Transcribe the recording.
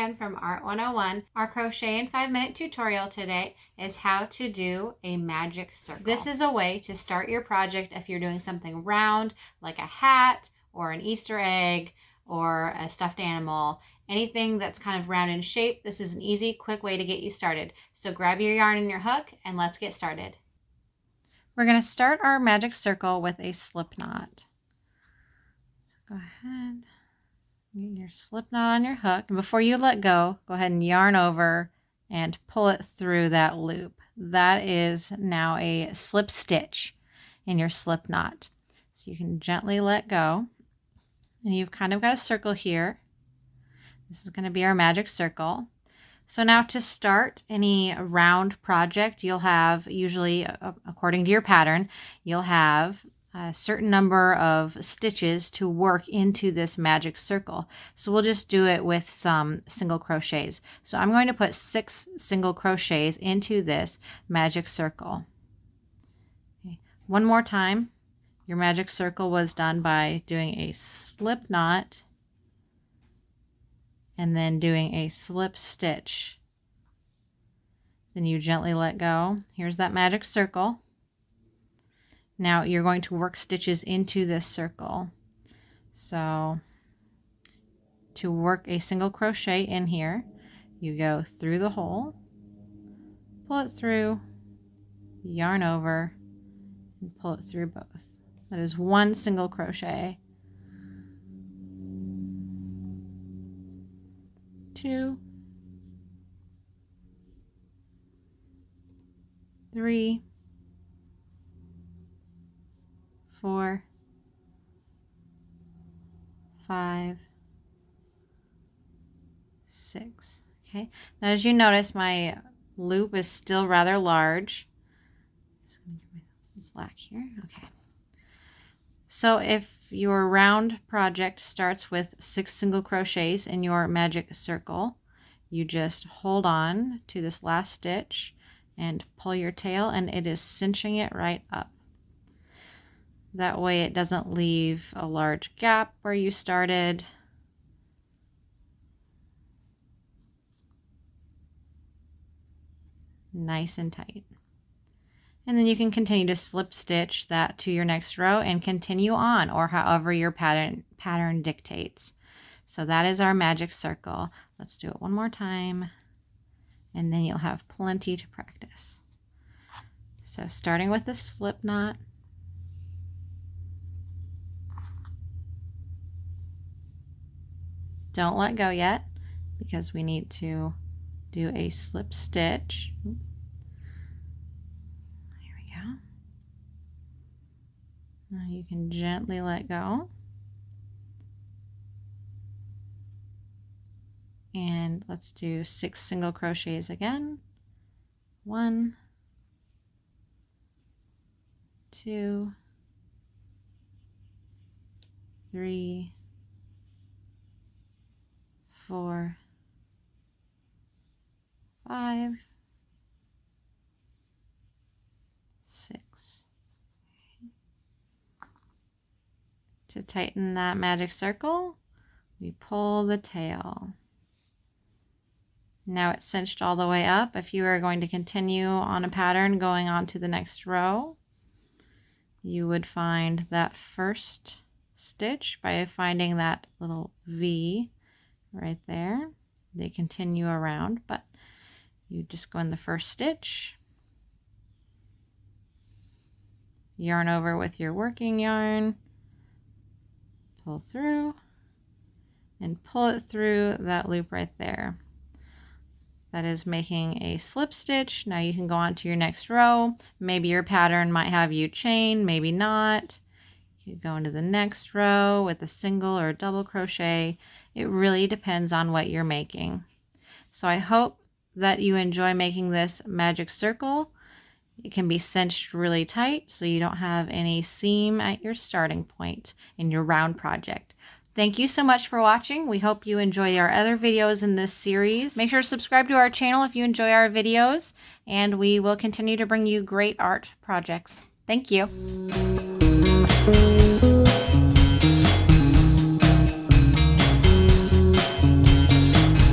Cheyenne from Art 101. Our Crochet in 5-minute tutorial today is how to do a magic circle. This is a way to start your project if you're doing something round, like a hat or an Easter egg or a stuffed animal. Anything that's kind of round in shape, this is an easy, quick way to get you started. So grab your yarn and your hook and let's get started. We're going to start our magic circle with a slip knot. So go ahead. Get your slip knot on your hook, and before you let go ahead and yarn over and pull it through that loop. That is now a slip stitch in your slip knot. So you can gently let go, and you've kind of got a circle here. This is going to be our magic circle. So now to start any round project, you'll have usually, according to your pattern, you'll have a certain number of stitches to work into this magic circle. So we'll just do it with some single crochets. So I'm going to put 6 single crochets into this magic circle. Okay. One more time. Your magic circle was done by doing a slip knot and then doing a slip stitch. Then you gently let go. Here's that magic circle. Now you're going to work stitches into this circle. So to work a single crochet in here, you go through the hole, pull it through, yarn over, and pull it through both. That is 1 single crochet. 2, 3, 4, 5, 6. Okay, now as you notice, my loop is still rather large. Just going to give myself some slack here. Okay. So if your round project starts with 6 single crochets in your magic circle, you just hold on to this last stitch and pull your tail, and it is cinching it right up. That way it doesn't leave a large gap where you started. Nice and tight. And then you can continue to slip stitch that to your next row and continue on, or however your pattern dictates. So that is our magic circle. Let's do it one more time, and then you'll have plenty to practice. So starting with the slip knot, don't let go yet because we need to do a slip stitch. Here we go. Now you can gently let go. And let's do 6 single crochets again. 1, 2, 3, 4, 5, 6. To tighten that magic circle, we pull the tail. Now it's cinched all the way up. If you are going to continue on a pattern going on to the next row, you would find that first stitch by finding that little V right there. They continue around, but you just go in the first stitch, yarn over with your working yarn, pull through, and pull it through that loop right there. That is making a slip stitch. Now you can go on to your next row. Maybe your pattern might have you chain, maybe not. You could go into the next row with a single or a double crochet. It really depends on what you're making. So I hope that you enjoy making this magic circle. It can be cinched really tight so you don't have any seam at your starting point in your round project. Thank you so much for watching. We hope you enjoy our other videos in this series. Make sure to subscribe to our channel if you enjoy our videos, and we will continue to bring you great art projects. Thank you.